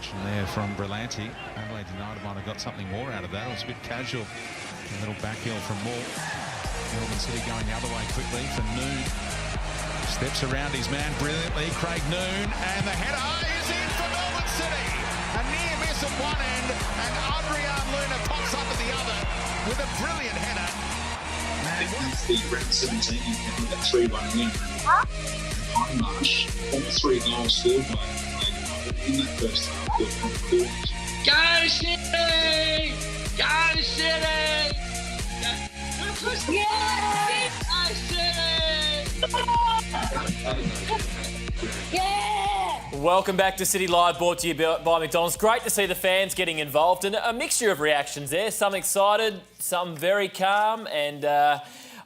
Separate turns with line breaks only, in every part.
Intervention there from Brillanti. Adelaide United might have got something more out of that. It was a bit casual. A little back heel from Moore. Melbourne City going the other way quickly for Noon. Steps around his man brilliantly, Craig Noon, and the header is in for Melbourne City. A near miss at one end, and Adrian Luna pops up at the other with a brilliant header.
The round 17, you can look at 3-1 win. On Marsh, all 3 goals scored by Adelaide in that first half were from corners.
Go City! Go City!
Yeah!
Welcome back to City Live, brought to you by McDonald's. Great to see the fans getting involved, and a mixture of reactions there. Some excited, some very calm, and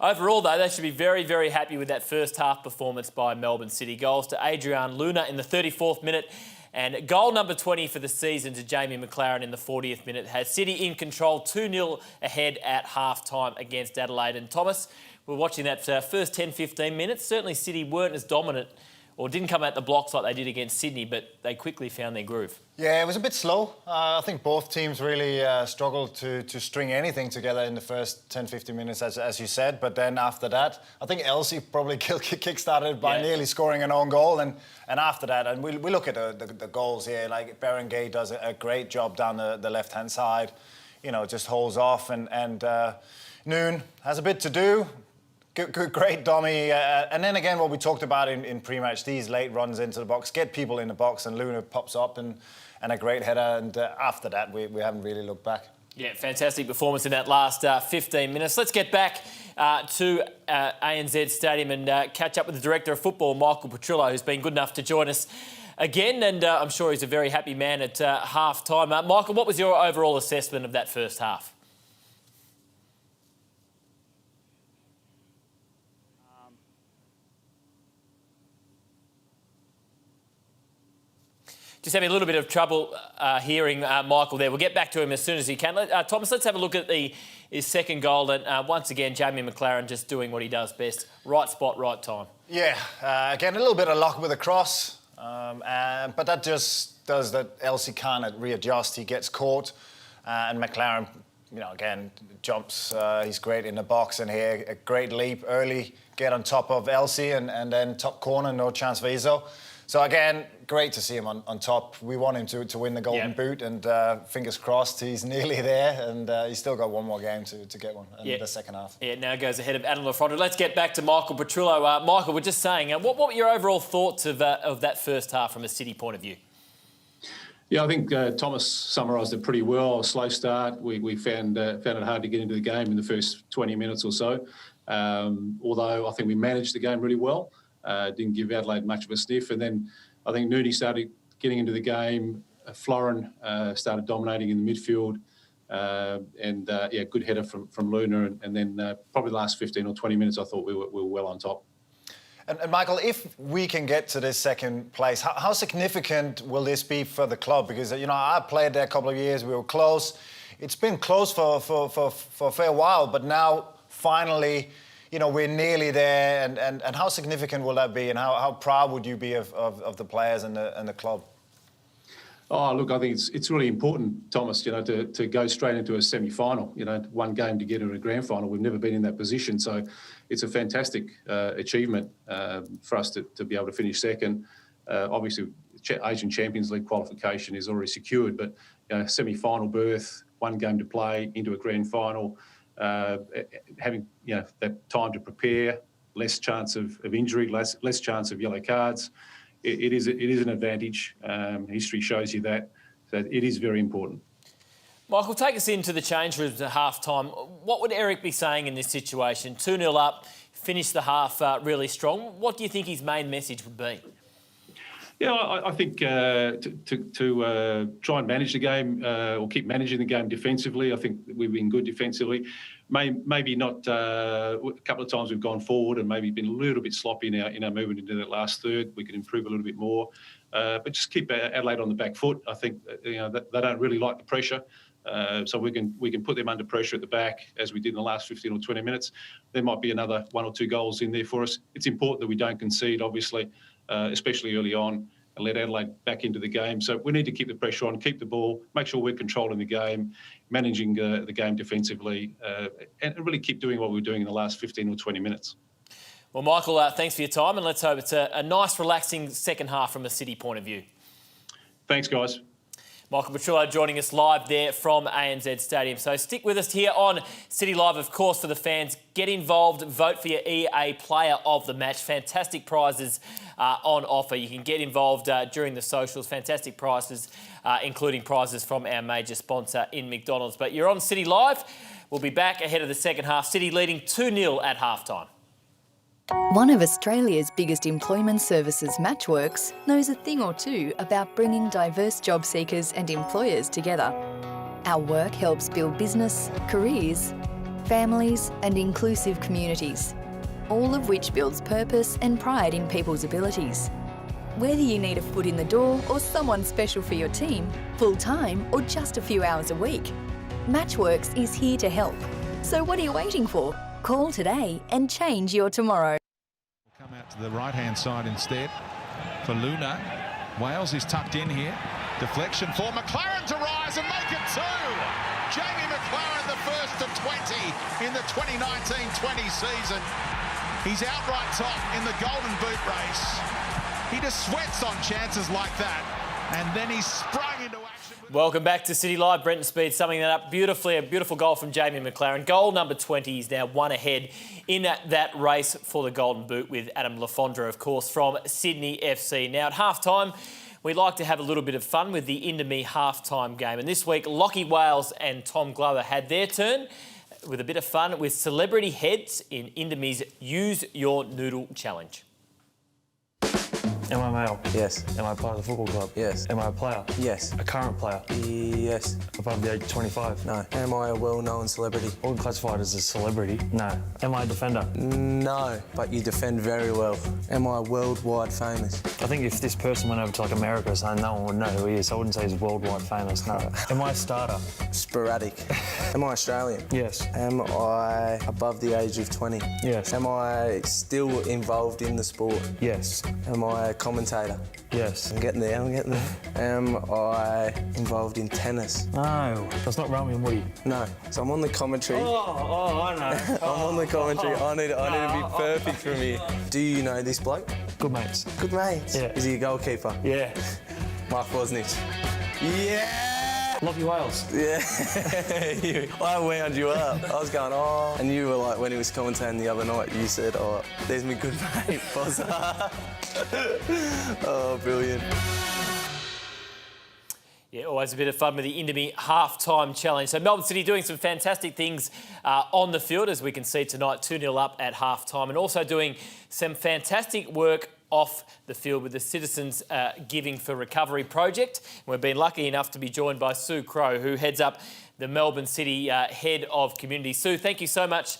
overall, though, they should be very, very happy with that first half performance by Melbourne City. Goals to Adrian Luna in the 34th minute, and goal number 20 for the season to Jamie McLaren in the 40th minute has City in control, 2-0 ahead at half-time against Adelaide. And Thomas, we're watching that first 10-15 minutes. Certainly City weren't as dominant or didn't come out the blocks like they did against Sydney, but they quickly found their groove.
Yeah, it was a bit slow. I think both teams really struggled to string anything together in the first 10-15 minutes, as you said. But then after that, I think Elsie probably kick-started by nearly scoring an own goal. And after that, and we look at the goals here, like Berenguer does a great job down the left-hand side. You know, just holds off. And Noon has a bit to do. Great dummy. And then again, what we talked about in pre-match, these late runs into the box, get people in the box, and Luna pops up and a great header. And after that, we haven't really looked back. Yeah,
fantastic performance in that last 15 minutes. Let's get back to ANZ Stadium and catch up with the Director of Football, Michael Petrillo, who's been good enough to join us again. And I'm sure he's a very happy man at half-time. Michael, what was your overall assessment of that first half? Just having a little bit of trouble hearing Michael there. We'll get back to him as soon as he can. Thomas, let's have a look at his second goal. And once again, Jamie McLaren just doing what he does best. Right spot, right time.
Yeah, again, a little bit of luck with a cross. But that just does that. Elsie can't readjust. He gets caught. And McLaren, you know, again, jumps. He's great in the box. And here, a great leap early. Get on top of Elsie and then top corner, no chance for Izzo. So again, great to see him on top. We want him to win the Golden Boot, and fingers crossed he's nearly there, and he's still got one more game to get one in the second half. Yeah, now goes ahead of Adam Lafronda. Let's get back to Michael Petrillo. Michael, we're just saying, what were your overall thoughts of that first half from a City point of view?
Yeah, I think Thomas summarised it pretty well. A slow start. We found it hard to get into the game in the first 20 minutes or so. Although I think we managed the game really well. Didn't give Adelaide much of a sniff. And then I think Nooney started getting into the game. Florin started dominating in the midfield. Good header from Luna. And then probably the last 15 or 20 minutes, I thought we were well on top.
And Michael, if we can get to this second place, how significant will this be for the club? Because, you know, I played there a couple of years. We were close. It's been close for a fair while, but now finally, you know, we're nearly there, and how significant will that be, and how proud would you be of the players and the club?
Oh, look, I think it's really important, Thomas, you know, to go straight into a semi-final, you know, one game to get into a grand final. We've never been in that position, so it's a fantastic achievement for us to be able to finish second. Obviously, Asian Champions League qualification is already secured, but you know, semi-final berth, one game to play into a grand final, having, you know, that time to prepare, less chance of injury, less chance of yellow cards. It is an advantage. History shows you that it is very important.
Michael, take us into the change rooms at half-time. What would Eric be saying in this situation? 2-0 up, finish the half really strong. What do you think his main message would be?
Yeah, I think to try and manage the game or keep managing the game defensively. I think we've been good defensively. Maybe not a couple of times we've gone forward and maybe been a little bit sloppy in our movement into that last third. We could improve a little bit more, but just keep Adelaide on the back foot. I think you know they don't really like the pressure, so we can put them under pressure at the back as we did in the last 15 or 20 minutes. There might be another 1 or 2 goals in there for us. It's important that we don't concede, obviously. Especially early on. and let Adelaide back into the game. So we need to keep the pressure on, keep the ball, make sure we're controlling the game, managing the game defensively, and really keep doing what we were doing in the last 15 or 20 minutes.
Well, Michael, thanks for your time, and let's hope it's a nice, relaxing second half from a City point of view.
Thanks, guys.
Michael Petrillo joining us live there from ANZ Stadium. So stick with us here on City Live, of course, for the fans. Get involved, vote for your EA Player of the Match. Fantastic prizes on offer. You can get involved during the socials. Fantastic prizes, including prizes from our major sponsor in McDonald's. But you're on City Live. We'll be back ahead of the second half. City leading 2-0 at halftime.
One of Australia's biggest employment services, MatchWorks, knows a thing or two about bringing diverse job seekers and employers together. Our work helps build business, careers, families and inclusive communities, all of which builds purpose and pride in people's abilities. Whether you need a foot in the door or someone special for your team, full-time or just a few hours a week, MatchWorks is here to help. So what are you waiting for? Call today and change your tomorrow.
Come out to the right-hand side instead for Luna. Wales is tucked in here. Deflection for McLaren to rise and make it 2. Jamie McLaren, the first of 20 in the 2019-20 season. He's outright top in the Golden Boot race. He just sweats on chances like that, and then he sprung into action.
Welcome back to City Live. Brenton Speed summing that up beautifully. A beautiful goal from Jamie McLaren. Goal number 20. He's now one ahead in that race for the Golden Boot with Adam Lafondra, of course, from Sydney FC. Now, at halftime, we like to have a little bit of fun with the Indomie halftime game. And this week, Lockie Wales and Tom Glover had their turn with a bit of fun with celebrity heads in Indomie's Use Your Noodle Challenge.
Am I male?
Yes.
Am I part of the football club?
Yes.
Am I a player?
Yes.
A current player?
Yes.
Above the age of 25?
No. Am I a well-known celebrity?
All classified as a celebrity? No. Am I a defender?
No, but you defend very well. Am I worldwide famous?
I think if this person went over to like America or something, no one would know who he is. So I wouldn't say he's worldwide famous, no. Am I a starter?
Sporadic. Am I Australian?
Yes.
Am I above the age of 20?
Yes.
Am I still involved in the sport?
Yes.
Am I a commentator?
Yes.
I'm getting there. Am I involved in tennis?
No. That's not Rami and Woody.
No. So I'm on the commentary.
Oh, I know.
I'm on the commentary. I need to be perfect from here. Do you know this bloke?
Good mates.
Good mates?
Yeah.
Is he a goalkeeper?
Yeah.
Mark Bosnich. Yeah!
Lockie Wales.
Yeah. I wound you up. I was going, oh. And you were like, when he was commentating the other night, you said, oh, there's my good mate, Bozza. Oh, brilliant.
Yeah, always a bit of fun with the Indomie halftime challenge. So Melbourne City doing some fantastic things on the field, as we can see tonight, 2-0 up at halftime, and also doing some fantastic work off the field with the Citizens Giving for Recovery project. And we've been lucky enough to be joined by Sue Crow, who heads up the Melbourne City Head of Community. Sue, thank you so much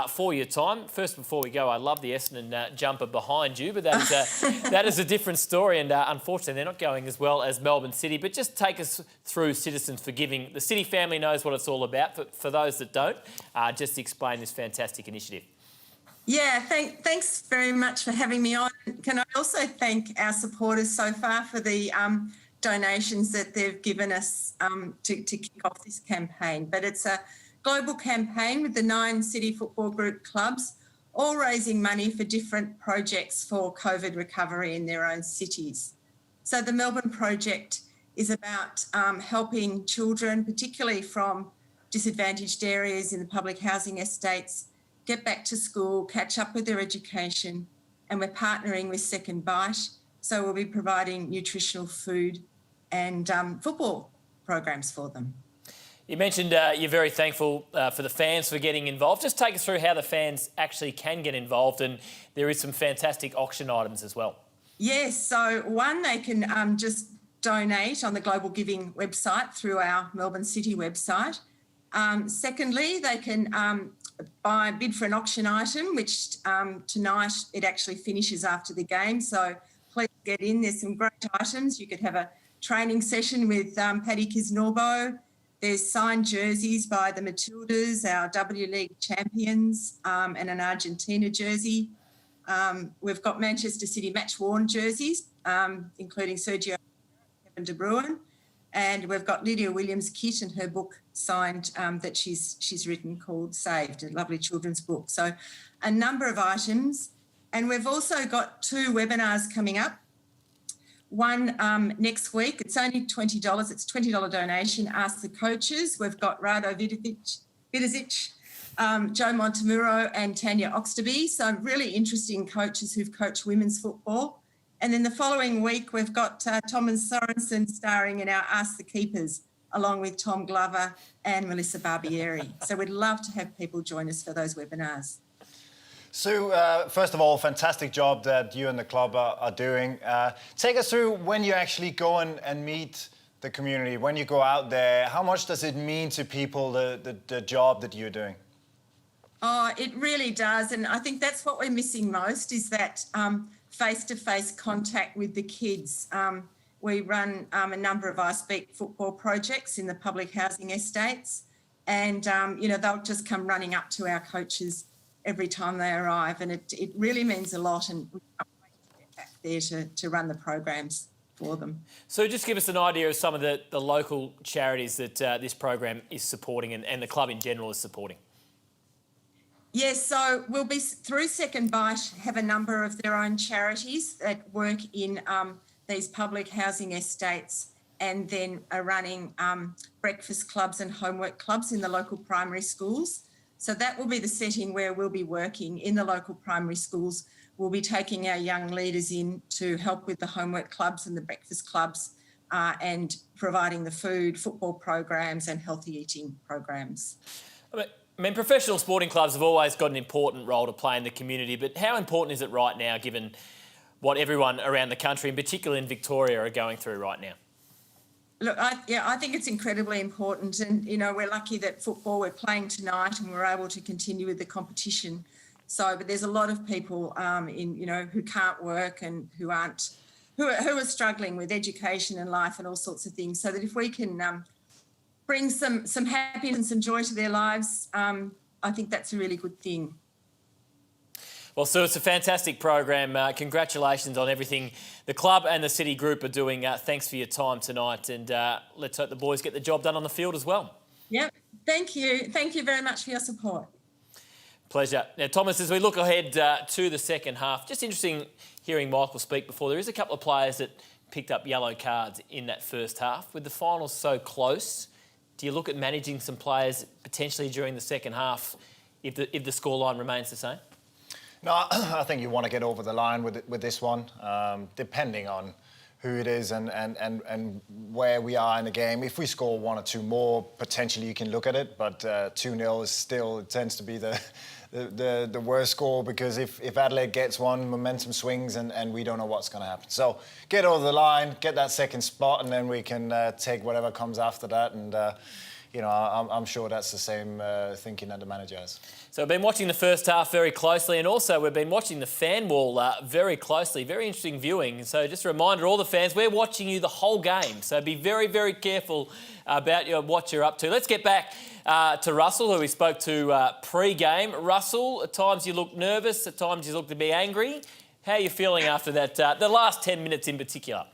for your time. First, before we go, I love the Essendon jumper behind you, but that is a different story, and unfortunately they're not going as well as Melbourne City. But just take us through Citizens for Giving. The City family knows what it's all about, but for those that don't, just explain this fantastic initiative.
Yeah, thanks very much for having me on. Can I also thank our supporters so far for the donations that they've given us to kick off this campaign. But it's a global campaign with the 9 City Football Group clubs, all raising money for different projects for COVID recovery in their own cities. So the Melbourne project is about helping children, particularly from disadvantaged areas in the public housing estates, get back to school, catch up with their education, and we're partnering with Second Bite. So we'll be providing nutritional food and football programs for them.
You mentioned you're very thankful for the fans for getting involved. Just take us through how the fans actually can get involved, and there is some fantastic auction items as well. Yes, so one, they can just donate on the Global Giving website through our Melbourne City website. Secondly, they can bid for an auction item, which tonight it actually finishes after the game. So please get in. There's some great items. You could have a training session with Paddy Kisnorbo. There's signed jerseys by the Matildas, our W League champions, and an Argentina jersey.
We've got Manchester City match-worn jerseys, including Sergio, Kevin De Bruyne, and we've got Lydia Williams' kit and her book signed that she's written called Saved, a lovely children's book. So a number of items. And we've also got 2 webinars coming up. One next week, it's only $20. It's a $20 donation. Ask the coaches. We've got Rado Vidizic, Joe Montemuro and Tanya Oxtoby. So really interesting coaches who've coached women's football. And then the following week, we've got Tom and Sorensen starring in our Ask the Keepers, along with Tom Glover and Melissa Barbieri. So we'd love to have people join us for those webinars.
Sue, first of all, fantastic job that you and the club are doing. Take us through when you actually go and meet the community, when you go out there. How much does it mean to people, the job that you're doing?
Oh, it really does. And I think that's what we're missing most is that face-to-face contact with the kids. We run a number of I Speak football projects in the public housing estates. And, they'll just come running up to our coaches every time they arrive. And it really means a lot. And we can't wait to get back there to run the programs for them. So
just give us an idea of some of the local charities that this program is supporting and the club in general is supporting.
Yes, so we'll be, through Second Bite, have a number of their own charities that work in these public housing estates and then are running breakfast clubs and homework clubs in the local primary schools. So that will be the setting where we'll be working in the local primary schools. We'll be taking our young leaders in to help with the homework clubs and the breakfast clubs and providing the food, football programs and healthy eating programs.
I mean, professional sporting clubs have always got an important role to play in the community, but how important is it right now, given what everyone around the country, in particular in Victoria, are going through right now?
Look, I think it's incredibly important. And, we're lucky that football, we're playing tonight and we're able to continue with the competition. But there's a lot of people who can't work and who are struggling with education and life and all sorts of things. So that if we can bring some happiness and some joy to their lives, I think that's a really good thing.
Well, Sue, it's a fantastic program. Congratulations on everything the club and the City Group are doing. Thanks for your time tonight, and let's hope the boys get the job done on the field as well.
Yep, thank you. Thank you very much for your support.
Pleasure. Now, Thomas, as we look ahead to the second half, just interesting hearing Michael speak before. There is a couple of players that picked up yellow cards in that first half. With the finals so close, do you look at managing some players potentially during the second half if the scoreline remains the same?
No, I think you want to get over the line with this one, depending on who it is and where we are in the game. If we score 1 or 2 more, potentially you can look at it, but 2-0 is still, it tends to be the worst score, because if Adelaide gets one, momentum swings and we don't know what's going to happen. So get over the line, get that second spot, and then we can take whatever comes after that. And I'm sure that's the same thinking that the manager has.
So we've been watching the first half very closely, and also we've been watching the fan wall very closely. Very interesting viewing. So just a reminder, all the fans, we're watching you the whole game. So be very, very careful about what you're up to. Let's get back to Russell, who we spoke to pre-game. Russell, at times you look nervous, at times you look to be angry. How are you feeling after that, the last 10 minutes in particular?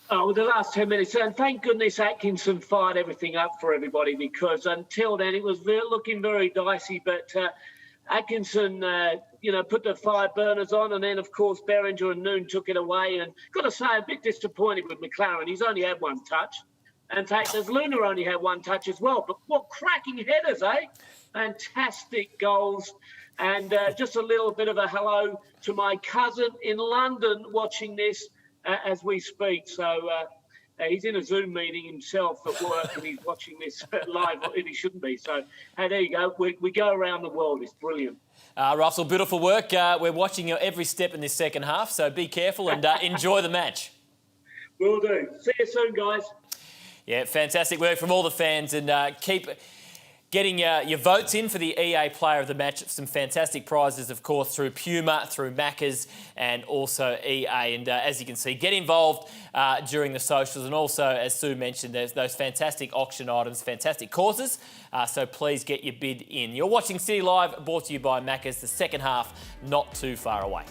Oh, well, the last 10 minutes, and thank goodness Atkinson fired everything up for everybody, because until then it was looking very dicey. But Atkinson, put the fire burners on, and then, of course, Berringer and Noon took it away. And got to say, a bit disappointed with McLaren. He's only had 1 touch. And as Luna only had 1 touch as well. But what cracking headers, eh? Fantastic goals. And just a little bit of a hello to my cousin in London watching this as we speak. So he's in a Zoom meeting himself at work and he's watching this live, and he shouldn't be. So there you go. We go around the world. It's brilliant.
Russell, beautiful work. We're watching your every step in this second half, so be careful and enjoy the match.
Will do. See you soon, guys.
Yeah, fantastic work from all the fans, and keep getting your votes in for the EA Player of the Match. Some fantastic prizes, of course, through Puma, through Macca's, and also EA. And as you can see, get involved during the socials. And also, as Sue mentioned, there's those fantastic auction items, fantastic causes. So please get your bid in. You're watching City Live, brought to you by Macca's. The second half, not too far away.